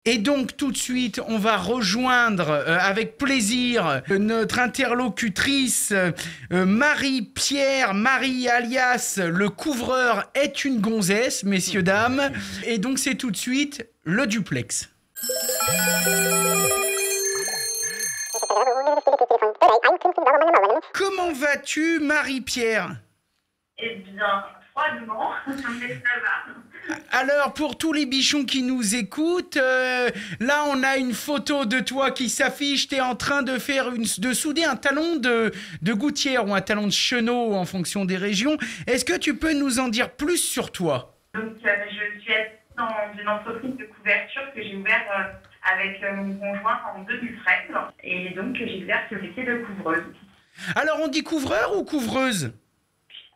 Et donc tout de suite, on va rejoindre avec plaisir notre interlocutrice Marie-Pierre, Marie alias le couvreur est une gonzesse, messieurs, dames. Et donc c'est tout de suite le duplex. Comment vas-tu, Marie-Pierre ? Eh bien, froidement, mais ça va. Alors, pour tous les bichons qui nous écoutent, là, on a une photo de toi qui s'affiche. Tu es en train de souder un talon de gouttière ou un talon de chenot en fonction des régions. Est-ce que tu peux nous en dire plus sur toi ? Donc, je suis dans une entreprise de couverture que j'ai ouverte avec mon conjoint en 2013. Et donc, j'exerce le métier de couvreuse. Alors, on dit couvreur ou couvreuse ?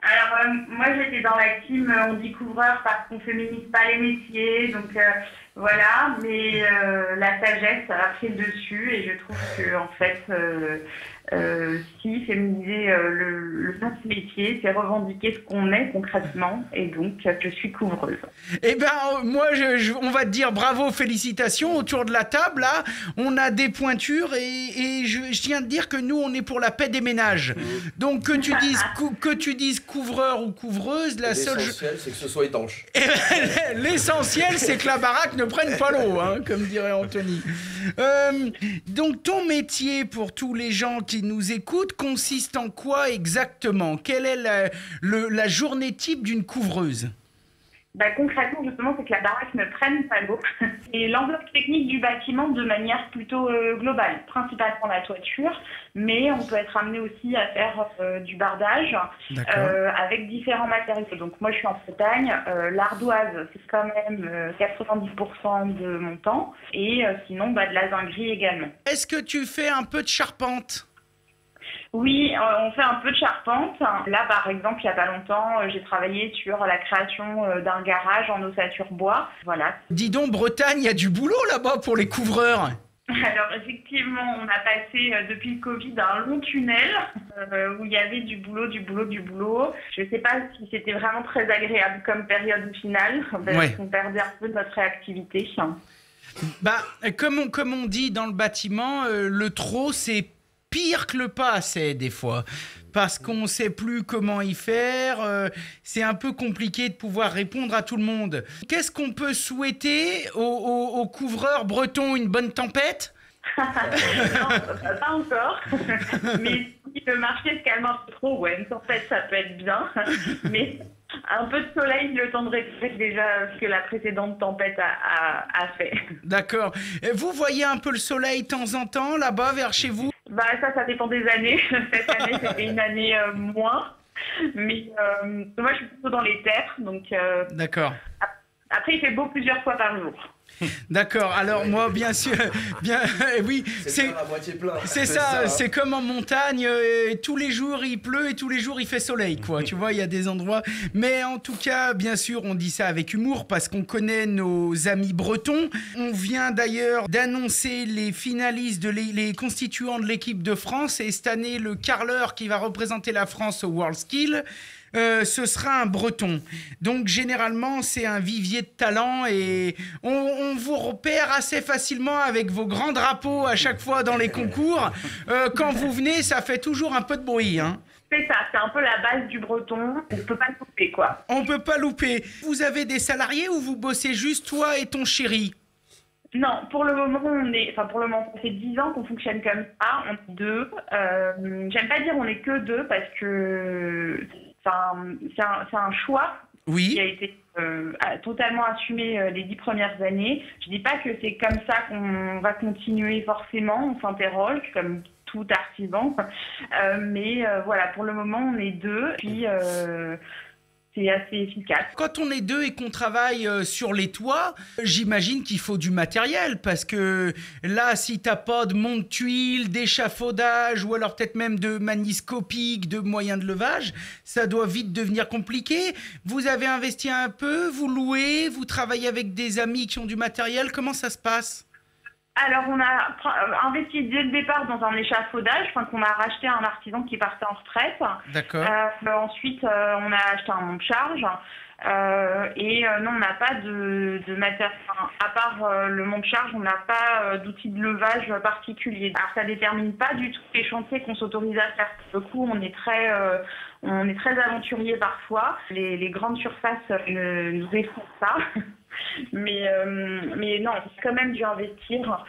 Alors, moi, j'étais dans la team on dit couvreur parce qu'on féminise pas les métiers, donc voilà, mais la sagesse a pris le dessus et je trouve que, en fait, si féminiser le métier, c'est revendiquer ce qu'on est concrètement, et donc je suis couvreuse. Eh bien, moi, on va te dire bravo, félicitations. Autour de la table, là, on a des pointures et je tiens à te dire que nous, on est pour la paix des ménages. Donc, que tu dises couvreur ou couvreuse, l'essentiel, c'est que ce soit étanche. L'essentiel, c'est que la baraque ne prenne pas l'eau, hein, comme dirait Anthony. Donc, ton métier, pour tous les gens qui nous écoutent, consiste en quoi exactement ? Quelle est la journée type d'une couvreuse ? Concrètement, justement, c'est que la baraque ne prenne pas l'eau. Et l'enveloppe technique du bâtiment de manière plutôt globale, principalement la toiture, mais on peut être amené aussi à faire du bardage avec différents matériaux. Donc moi, je suis en Bretagne. L'ardoise, c'est quand même 90% de mon temps. Et sinon, de la zinguerie également. Est-ce que tu fais un peu de charpente ? Oui, on fait un peu de charpente. Là, par exemple, il n'y a pas longtemps, j'ai travaillé sur la création d'un garage en ossature bois. Voilà. Dis donc, Bretagne, il y a du boulot là-bas pour les couvreurs. Alors, effectivement, on a passé depuis le Covid un long tunnel où il y avait du boulot. Je ne sais pas si c'était vraiment très agréable comme période finale, parce qu'on perdait un peu de notre réactivité. Comme on dit dans le bâtiment, le trop, c'est pire que le pas assez, des fois, parce qu'on ne sait plus comment y faire. C'est un peu compliqué de pouvoir répondre à tout le monde. Qu'est-ce qu'on peut souhaiter aux couvreurs bretons ? Une bonne tempête ? Non, pas encore. Mais si le marché se calme un peu trop, une tempête, ça peut être bien. Mais un peu de soleil, le temps de récupérer déjà ce que la précédente tempête a fait. D'accord. Vous voyez un peu le soleil de temps en temps, là-bas, vers chez vous ? Ça dépend des années. Cette année, c'était une année moins. Mais moi, je suis plutôt dans les terres. Donc, d'accord. Après, il fait beau plusieurs fois par jour. D'accord, alors moi bien sûr, oui, c'est à moitié plein. C'est ça, c'est comme en montagne, tous les jours il pleut et tous les jours il fait soleil, quoi. Tu vois, il y a des endroits, mais en tout cas, bien sûr, on dit ça avec humour parce qu'on connaît nos amis bretons. On vient d'ailleurs d'annoncer les finalistes, les constituants de l'équipe de France, et cette année, le carreleur qui va représenter la France au WorldSkill, ce sera un breton. Donc généralement c'est un vivier de talent et on vous repère assez facilement avec vos grands drapeaux à chaque fois dans les concours. Quand vous venez, ça fait toujours un peu de bruit, hein. C'est ça, c'est un peu la base du breton. On peut pas louper, quoi. On peut pas louper. Vous avez des salariés ou vous bossez juste toi et ton chéri ? Non, pour le moment, ça fait 10 ans qu'on fonctionne comme ça. On est deux. J'aime pas dire on est que deux parce que c'est un choix qui a été totalement assumé les 10 premières années. Je dis pas que c'est comme ça qu'on va continuer forcément. On s'interroge comme tout artisan. Mais voilà, pour le moment, on est deux. Puis c'est assez efficace. Quand on est deux et qu'on travaille sur les toits, j'imagine qu'il faut du matériel parce que là, si t'as pas de monte-tuiles, d'échafaudage ou alors peut-être même de maniscopique, de moyens de levage, ça doit vite devenir compliqué. Vous avez investi un peu, vous louez, vous travaillez avec des amis qui ont du matériel. Comment ça se passe ? Alors, on a investi dès le départ dans un échafaudage, qu'on a racheté à un artisan qui partait en retraite. D'accord. Ensuite, on a acheté un monte-charge. Non, on n'a pas de matériel, enfin, à part le monte-charge, on n'a pas d'outils de levage particuliers. Alors ça détermine pas du tout les chantiers qu'on s'autorise à faire. Pour le coup, on est très aventurier parfois. Les grandes surfaces nous effondrent ça. Mais non, c'est quand même dû investir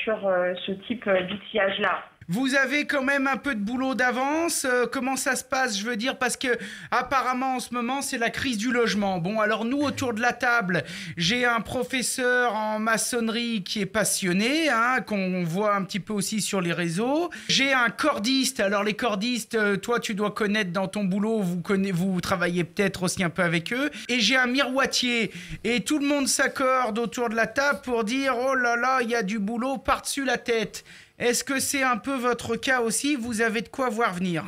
sur ce type d'outillage-là. Vous avez quand même un peu de boulot d'avance. Comment ça se passe, je veux dire, parce que apparemment en ce moment c'est la crise du logement. Bon, alors nous autour de la table, j'ai un professeur en maçonnerie qui est passionné, qu'on voit un petit peu aussi sur les réseaux. J'ai un cordiste. Alors les cordistes, toi tu dois connaître dans ton boulot, vous travaillez peut-être aussi un peu avec eux. Et j'ai un miroitier. Et tout le monde s'accorde autour de la table pour dire oh là là, il y a du boulot par-dessus la tête. Est-ce que c'est un peu votre cas aussi? Vous avez de quoi voir venir?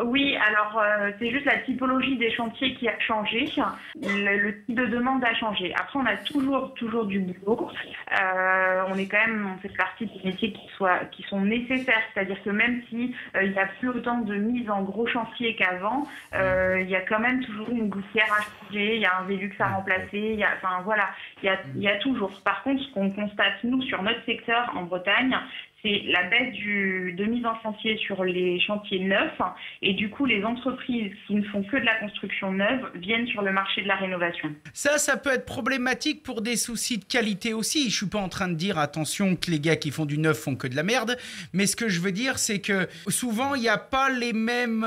Oui, alors c'est juste la typologie des chantiers qui a changé, le type de demande a changé. Après, on a toujours du boulot. On fait partie des métiers qui sont nécessaires, c'est-à-dire que même si il y a plus autant de mise en gros chantier qu'avant, il y a quand même toujours une gouttière à changer, il y a un Velux à remplacer, il y a toujours. Par contre, ce qu'on constate nous sur notre secteur en Bretagne, c'est la baisse de mise en chantier sur les chantiers neufs et du coup les entreprises qui ne font que de la construction neuve viennent sur le marché de la rénovation. Ça peut être problématique pour des soucis de qualité aussi. Je suis pas en train de dire attention que les gars qui font du neuf font que de la merde, mais ce que je veux dire c'est que souvent il n'y a pas les mêmes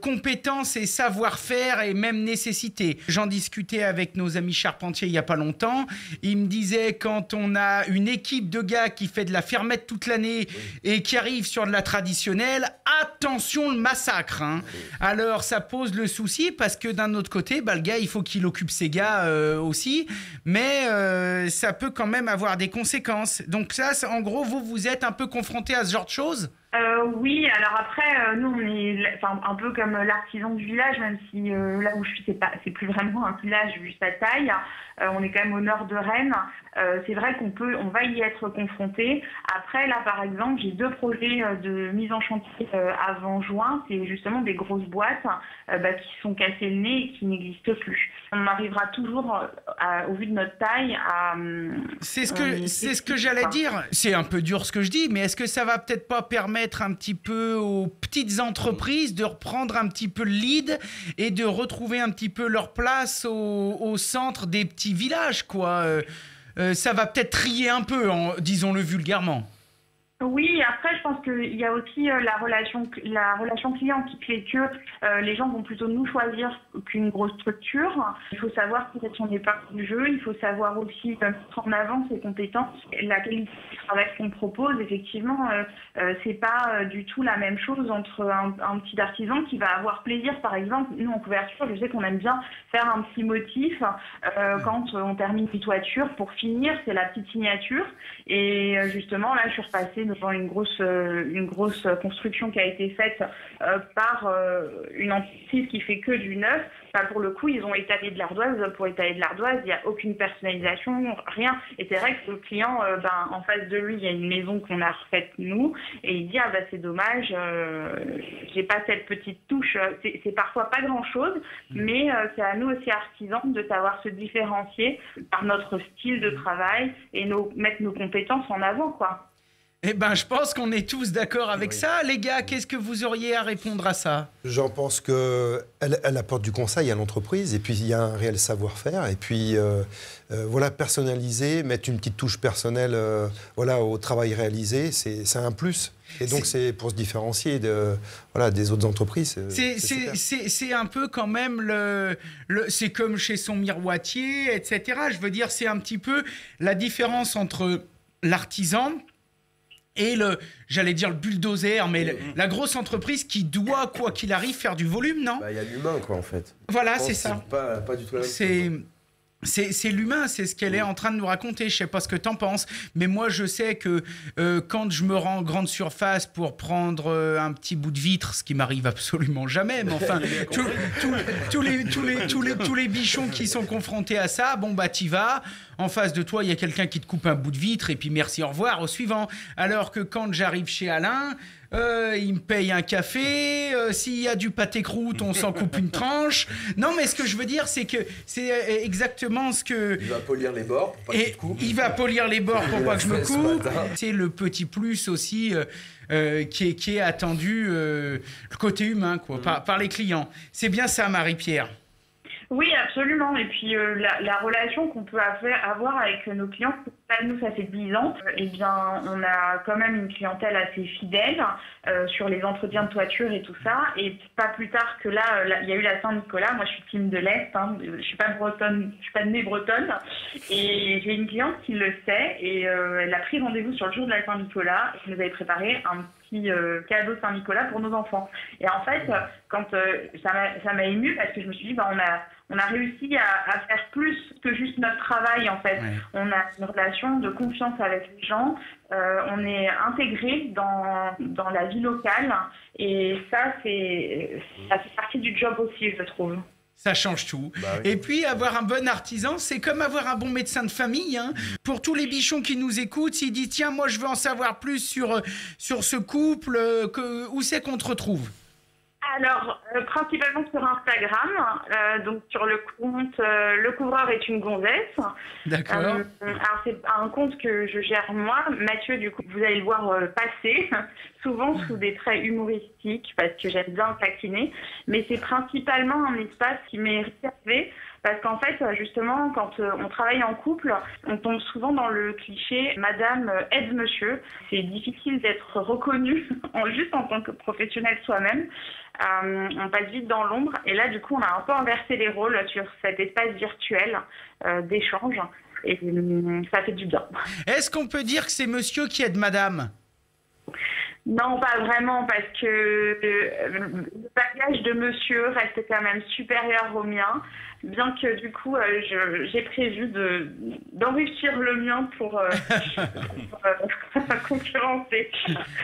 compétences et savoir-faire et même nécessités. J'en discutais avec nos amis charpentiers il y a pas longtemps. Ils me disaient quand on a une équipe de gars qui fait de la fermette toute l'année et qui arrive sur de la traditionnelle, attention le massacre. Alors ça pose le souci parce que d'un autre côté, le gars il faut qu'il occupe ses gars aussi, mais ça peut quand même avoir des conséquences. Donc ça, en gros, vous êtes un peu confronté à ce genre de choses? Oui, alors après, nous, on est un peu comme l'artisan du village, même si là où je suis, c'est plus vraiment un village vu sa taille. On est quand même au nord de Rennes. C'est vrai on va y être confronté. Après, là, par exemple, j'ai 2 projets de mise en chantier avant juin. C'est justement des grosses boîtes qui sont cassées le nez et qui n'existent plus. On arrivera toujours, au vu de notre taille, à... C'est ce que j'allais dire. C'est un peu dur ce que je dis, mais est-ce que ça va peut-être pas permettre un petit peu aux petites entreprises de reprendre un petit peu le lead et de retrouver un petit peu leur place au centre des petits villages, quoi. Ça va peut-être trier un peu, disons-le vulgairement. Oui, après, je pense qu'il y a aussi la relation client qui fait que les gens vont plutôt nous choisir qu'une grosse structure. Il faut savoir peut-être son épargne du jeu, il faut savoir aussi mettre en avant ses compétences. La qualité du travail qu'on propose, effectivement, c'est pas du tout la même chose entre un petit artisan qui va avoir plaisir, par exemple. Nous, en couverture, je sais qu'on aime bien faire un petit motif quand on termine une toiture. Pour finir, c'est la petite signature. Et justement, là, je suis repassée devant une grosse construction qui a été faite par une entreprise qui fait que du neuf. Enfin, pour le coup, ils ont étalé de l'ardoise. Pour étaler de l'ardoise, il n'y a aucune personnalisation, rien. Et c'est vrai que le client, en face de lui, il y a une maison qu'on a refaite nous, et il dit c'est dommage, j'ai pas cette petite touche. C'est parfois pas grand-chose, mais c'est à nous aussi artisans de savoir se différencier par notre style de travail et mettre nos compétences en avant, quoi. Eh ben, je pense qu'on est tous d'accord avec ça. Les gars, qu'est-ce que vous auriez à répondre à ça? J'en pense qu'elle apporte du conseil à l'entreprise, et puis il y a un réel savoir-faire, et puis personnaliser, mettre une petite touche personnelle au travail réalisé, c'est un plus. Et donc c'est pour se différencier des autres entreprises. C'est un peu quand même c'est comme chez son miroitier, etc. Je veux dire, c'est un petit peu la différence entre l'artisan et j'allais dire le bulldozer, mais la grosse entreprise qui doit, quoi qu'il arrive, faire du volume, non? Il y a l'humain, quoi, en fait. Voilà, c'est ça. Pas du tout la même chose. C'est l'humain, c'est ce qu'elle est en train de nous raconter. Je sais pas ce que t'en penses, mais moi je sais que quand je me rends en grande surface pour prendre un petit bout de vitre, ce qui m'arrive absolument jamais, mais enfin tous les bichons qui sont confrontés à ça, t'y vas. En face de toi, il y a quelqu'un qui te coupe un bout de vitre et puis merci, au revoir, au suivant. Alors que quand j'arrive chez Alain, il me paye un café, s'il y a du pâté croûte, on s'en coupe une tranche. Non, mais ce que je veux dire, c'est que c'est exactement ce que... Il va polir les bords pour pas que tu te coupes. Il va polir les bords pour pas que je me coupe. C'est le petit plus aussi qui est attendu, le côté humain, quoi, par les clients. C'est bien ça, Marie-Pierre. Oui, absolument. Et puis la relation qu'on peut avoir avec nos clients, nous, ça fait 10 ans. Eh bien, on a quand même une clientèle assez fidèle sur les entretiens de toiture et tout ça. Et pas plus tard que là, il y a eu la Saint-Nicolas. Moi, je suis team de l'Est. Hein. Je suis pas bretonne, je suis pas née bretonne. Et j'ai une cliente qui le sait et elle a pris rendez-vous sur le jour de la Saint-Nicolas. Je nous avais préparé un petit cadeau Saint-Nicolas pour nos enfants. Et en fait, quand ça m'a émue parce que je me suis dit, on a réussi à faire plus que juste notre travail, en fait. Ouais. On a une relation de confiance avec les gens. On est intégré dans la vie locale. Et ça fait partie du job aussi, je trouve. Ça change tout. Bah oui. Et puis, avoir un bon artisan, c'est comme avoir un bon médecin de famille. Hein. Pour tous les bichons qui nous écoutent, s'ils disent « Tiens, moi, je veux en savoir plus sur ce couple, où c'est qu'on te retrouve ?» Alors, principalement sur Instagram, donc sur le compte Le Couvreur est une gonzesse. D'accord. Alors, c'est un compte que je gère moi. Mathieu, du coup, vous allez le voir passer, souvent sous des traits humoristiques, parce que j'aime bien le taquiner. Mais c'est principalement un espace qui m'est réservé. Parce qu'en fait, justement, quand on travaille en couple, on tombe souvent dans le cliché « Madame aide monsieur ». C'est difficile d'être reconnu juste en tant que professionnel soi-même. On passe vite dans l'ombre. Et là, du coup, on a un peu inversé les rôles sur cet espace virtuel d'échange. Et ça fait du bien. Est-ce qu'on peut dire que c'est monsieur qui aide madame ? Non, pas vraiment, parce que le bagage de monsieur reste quand même supérieur au mien, bien que du coup, j'ai prévu d'enrichir le mien pour concurrencer.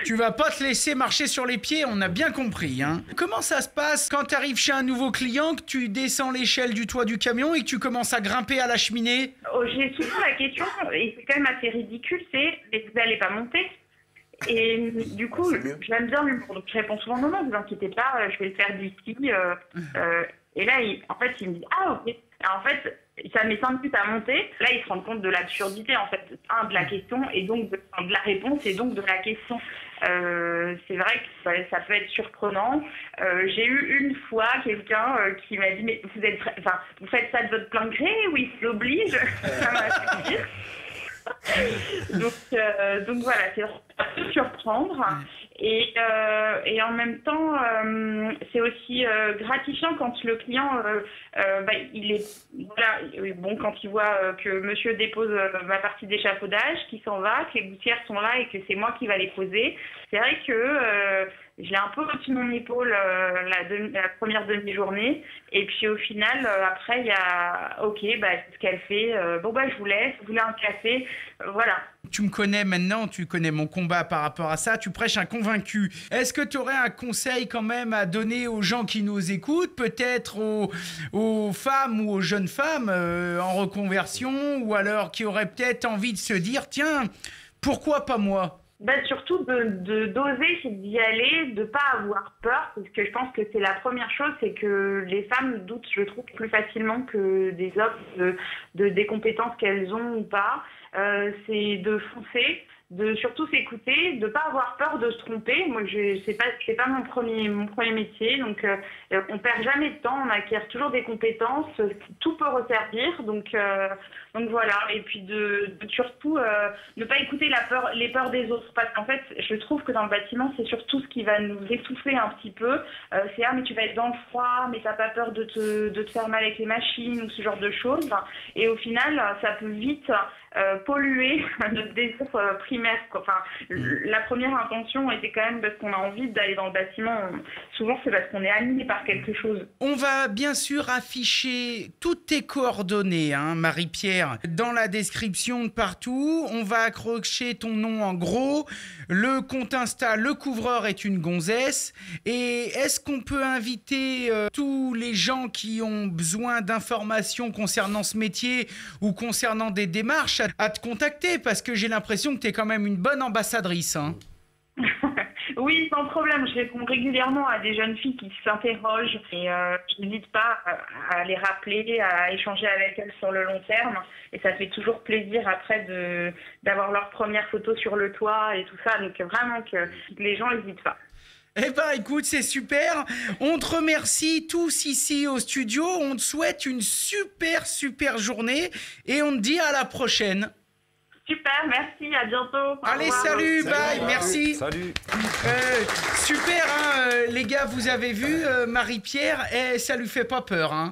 Tu vas pas te laisser marcher sur les pieds, on a bien compris. Hein. Comment ça se passe quand tu arrives chez un nouveau client, que tu descends l'échelle du toit du camion et que tu commences à grimper à la cheminée ? J'ai souvent la question, et c'est quand même assez ridicule, c'est « mais vous n'allez pas monter ?» Et du coup, j'aime bien l'humour. Donc, je réponds souvent non, non, vous inquiétez pas, je vais le faire d'ici. Et là, en fait, il me dit ah, ok. Et en fait, ça met 5 minutes à monter. Là, il se rend compte de l'absurdité, en fait, de la question, et donc de la réponse, et donc de la question. C'est vrai que ça peut être surprenant. J'ai eu une fois quelqu'un qui m'a dit mais vous faites ça de votre plein gré ou il s'oblige. Ça m'a fait dire. Donc voilà, c'est un peu surprendre et en même temps c'est aussi gratifiant quand le client il est bon quand il voit que monsieur dépose ma partie d'échafaudage, qu'il s'en va, que les gouttières sont là et que c'est moi qui va les poser. C'est vrai que je l'ai un peu au-dessus de mon épaule la première demi-journée. Et puis au final, après, il y a OK, c'est ce qu'elle fait. Je vous laisse, vous voulez un café, voilà. Tu me connais maintenant, tu connais mon combat par rapport à ça, tu prêches un convaincu. Est-ce que tu aurais un conseil quand même à donner aux gens qui nous écoutent, peut-être aux femmes ou aux jeunes femmes en reconversion, ou alors qui auraient peut-être envie de se dire, tiens, pourquoi pas moi ? Surtout d'oser, c'est d'y aller, de pas avoir peur, parce que je pense que c'est la première chose, c'est que les femmes doutent, je trouve, plus facilement que des hommes des compétences qu'elles ont ou pas. C'est de foncer, de surtout s'écouter, de pas avoir peur de se tromper. Moi, c'est pas mon premier métier, donc on perd jamais de temps, on acquiert toujours des compétences, tout peut resservir, donc voilà. Et puis de surtout ne pas écouter les peurs des autres, parce qu'en fait, je trouve que dans le bâtiment, c'est surtout ce qui va nous étouffer un petit peu. C'est mais tu vas être dans le froid, mais t'as pas peur de te faire mal avec les machines ou ce genre de choses. Et au final, ça peut vite polluer notre désir primaire, quoi. Enfin, la première intention était quand même parce qu'on a envie d'aller dans le bâtiment. Souvent, c'est parce qu'on est animé par quelque chose. On va bien sûr afficher toutes tes coordonnées, hein, Marie-Pierre, dans la description de partout. On va accrocher ton nom en gros. Le compte Insta, Le Couvreur est une gonzesse. Et est-ce qu'on peut inviter tous les gens qui ont besoin d'informations concernant ce métier ou concernant des démarches à te contacter, parce que j'ai l'impression que tu es quand même une bonne ambassadrice. Hein. Oui, sans problème. Je réponds régulièrement à des jeunes filles qui s'interrogent et je n'hésite pas à les rappeler, à échanger avec elles sur le long terme. Et ça fait toujours plaisir après d'avoir leurs premières photos sur le toit et tout ça. Donc vraiment que les gens n'hésitent pas. Eh ben écoute, c'est super. On te remercie tous ici au studio. On te souhaite une super journée et on te dit à la prochaine. Super, merci, à bientôt. Allez, salut, bye, merci. Salut. Super, hein, les gars, vous avez vu, Marie-Pierre, ça lui fait pas peur. Hein.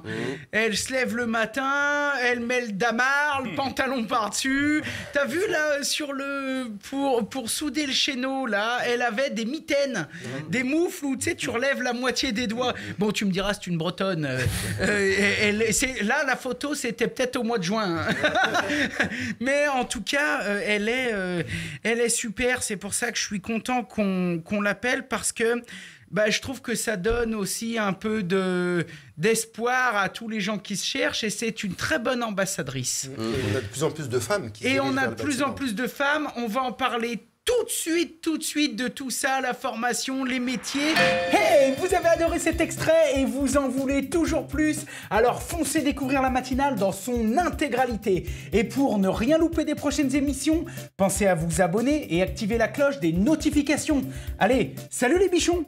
Elle se lève le matin, elle met le damar, le pantalon par-dessus. T'as vu, là, sur le... Pour souder le chéneau, là, elle avait des mitaines, des moufles où, tu sais, tu relèves la moitié des doigts. Bon, tu me diras, c'est une Bretonne. Là, la photo, c'était peut-être au mois de juin. Hein. Mais en tout cas, elle est super. C'est pour ça que je suis content qu'on l'appelle parce que je trouve que ça donne aussi un peu d'espoir à tous les gens qui se cherchent et c'est une très bonne ambassadrice. On a de plus en plus de femmes qui et on a de plus en plus de femmes. On va en parler tout de suite de tout ça, la formation, les métiers. Hey, vous avez adoré cet extrait et vous en voulez toujours plus? Alors foncez découvrir la matinale dans son intégralité. Et pour ne rien louper des prochaines émissions, pensez à vous abonner et activer la cloche des notifications. Allez, salut les bichons!